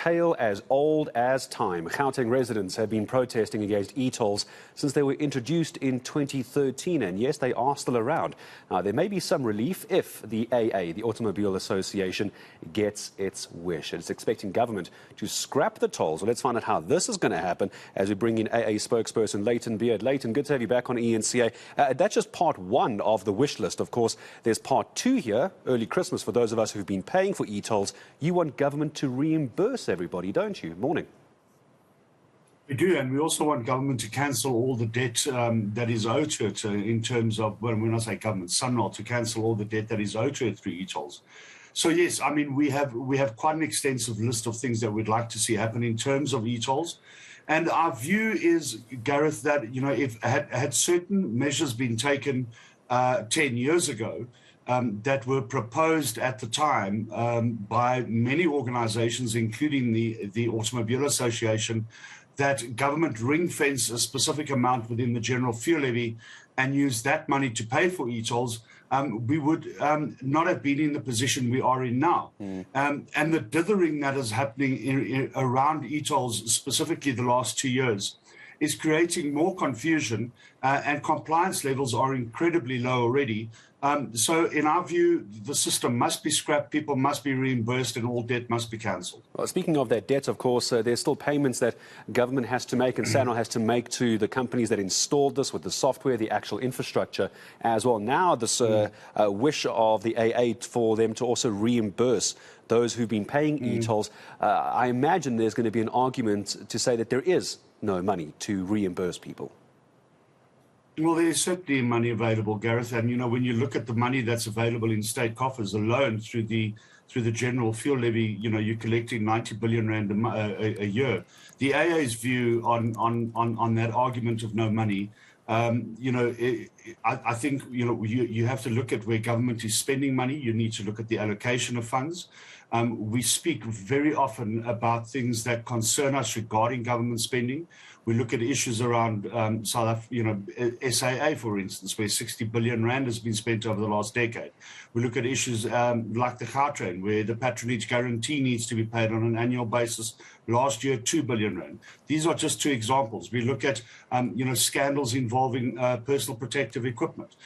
tale as old as time. Gauteng residents have been protesting against e-tolls since they were introduced in 2013, and yes, they are still around. Now, there may be some relief if the AA, the Automobile Association, gets its wish. It's expecting government to scrap the tolls. Well, let's find out how this is going to happen as we bring in AA spokesperson Layton Beard. Layton, good to have you back on eNCA. That's just part one of the wish list. Of course, there's part two here, early Christmas, for those of us who've been paying for e-tolls. You want government to reimburse everybody, don't you? Morning. We do, and we also want government to cancel all the debt that is owed to it in terms of, when I say government, Sunroll, to cancel all the debt that is owed to it through e-tolls. So yes, I mean, we have quite an extensive list of things that we'd like to see happen in terms of e-tolls. And our view is, Gareth, that, you know, if had certain measures been taken 10 years ago, that were proposed at the time by many organizations, including the Automobile Association, that government ring-fence a specific amount within the general fuel levy and use that money to pay for e-tolls, we would not have been in the position we are in now. And the dithering that is happening around e-tolls, specifically the last 2 years, is creating more confusion, and compliance levels are incredibly low already. So in our view, the system must be scrapped, people must be reimbursed, and all debt must be cancelled. Well, speaking of that debt, of course, there's still payments that government has to make and SANRAL has to make to the companies that installed this with the software, the actual infrastructure as well. Now this wish of the AA for them to also reimburse those who've been paying e-tolls, I imagine there's going to be an argument to say that there is no money to reimburse people. Well, there's certainly money available, Gareth, and you know, when you look at the money that's available in state coffers alone through the general fuel levy, you know, you're collecting 90 billion rand a year. The AA's view on that argument of no money, you know, I think, you know, you have to look at where government is spending money. You need to look at the allocation of funds. We speak very often about things that concern us regarding government spending. We look at issues around South Africa, you know, SAA, for instance, where 60 billion rand has been spent over the last decade. We look at issues like the Gautrain, where the patronage guarantee needs to be paid on an annual basis. Last year, 2 billion rand. These are just two examples. We look at, you know, scandals involving personal protective equipment.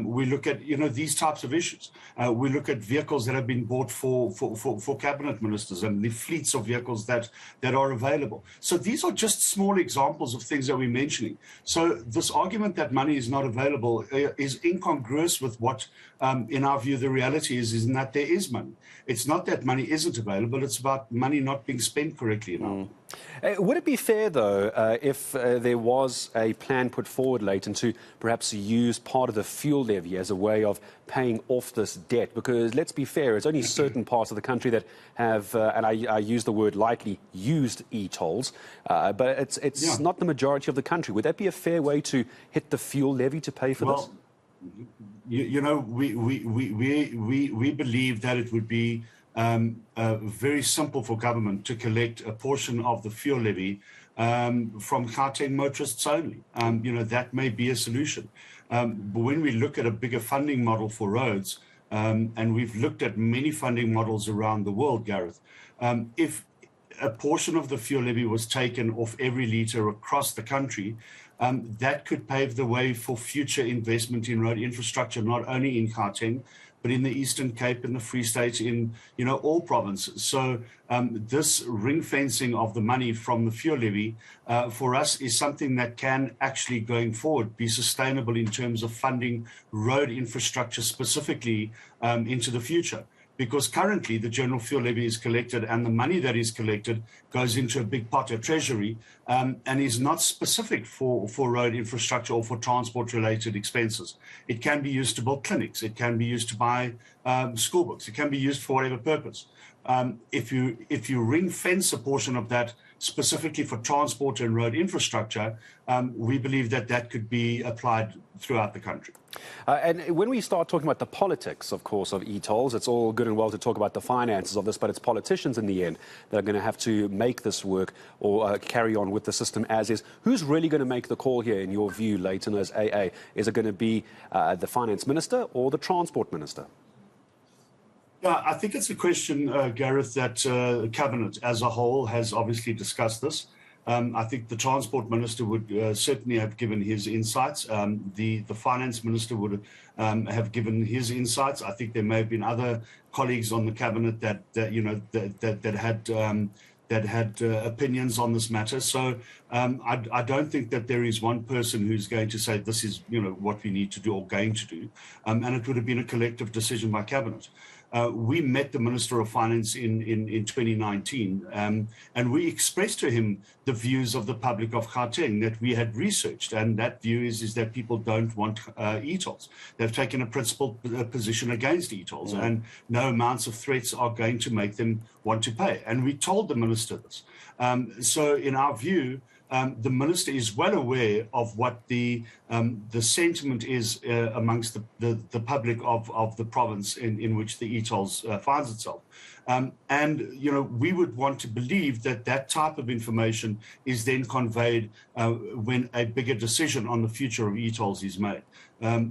We look at, you know, these types of issues. We look at vehicles that have been bought for cabinet ministers and the fleets of vehicles that are available. So these are just small examples of things that we're mentioning. So this argument that money is not available is incongruous with what, in our view, the reality is in that there is money. It's not that money isn't available, it's about money not being spent correctly enough. Would it be fair, though, if there was a plan put forward, Layton, to perhaps use part of the fuel levy as a way of paying off this debt? Because let's be fair, it's only certain parts of the country that have, and I use the word lightly, used e-tolls, but it's not the majority of the country. Would that be a fair way to hit the fuel levy to pay for this? You know, we believe that it would be very simple for government to collect a portion of the fuel levy from Gauteng motorists only. You know, that may be a solution. But when we look at a bigger funding model for roads, and we've looked at many funding models around the world, Gareth, if a portion of the fuel levy was taken off every litre across the country, that could pave the way for future investment in road infrastructure, not only in Gauteng, but in the Eastern Cape and the Free State, in, you know, all provinces. So this ring fencing of the money from the fuel levy for us is something that can actually, going forward, be sustainable in terms of funding road infrastructure specifically into the future. Because currently the general fuel levy is collected and the money that is collected goes into a big pot of treasury and is not specific for road infrastructure or for transport related expenses. It can be used to build clinics. It can be used to buy school books. It can be used for whatever purpose. If you ring fence a portion of that specifically for transport and road infrastructure, we believe that could be applied throughout the country. And when we start talking about the politics, of course, of e-tolls, it's all good and well to talk about the finances of this, but it's politicians in the end that are going to have to make this work or carry on with the system as is. Who's really going to make the call here, in your view, Layton, as AA? Is it going to be the finance minister or the transport minister? Yeah, I think it's a question, Gareth, that the Cabinet as a whole has obviously discussed this. I think the Transport Minister would certainly have given his insights. The Finance Minister would have given his insights. I think there may have been other colleagues on the Cabinet that had opinions on this matter. So I don't think that there is one person who's going to say this is what we need to do or going to do, and it would have been a collective decision by Cabinet. We met the Minister of Finance in 2019, and we expressed to him the views of the public of Gauteng that we had researched, and that view is that people don't want e-tolls. They've taken a principled position against e-tolls, and no amounts of threats are going to make them want to pay. And we told the Minister this. So in our view, the Minister is well aware of what the sentiment is amongst the public of the province in which the e-tolls finds itself. And we would want to believe that that type of information is then conveyed when a bigger decision on the future of e-tolls is made.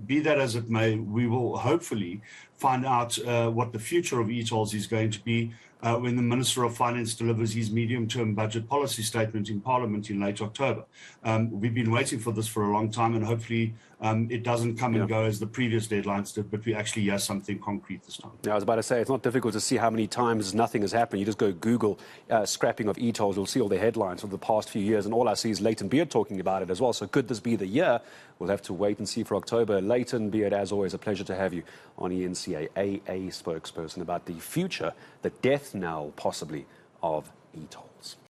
Be that as it may, we will hopefully find out what the future of e-tolls is going to be when the Minister of Finance delivers his medium-term budget policy statement in Parliament in late October. We've been waiting for this for a long time, and hopefully it doesn't come and go as the previous deadlines did, but we actually hear something concrete this time. Yeah, I was about to say, it's not difficult to see how many times nothing has happened. You just go Google scrapping of e-tolls, you'll see all the headlines for the past few years, and all I see is Layton Beard talking about it as well. So could this be the year? We'll have to wait and see for October. Layton Beard, as always, a pleasure to have you on eNCA, AA spokesperson about the future, the death knell, possibly, of e-tolls.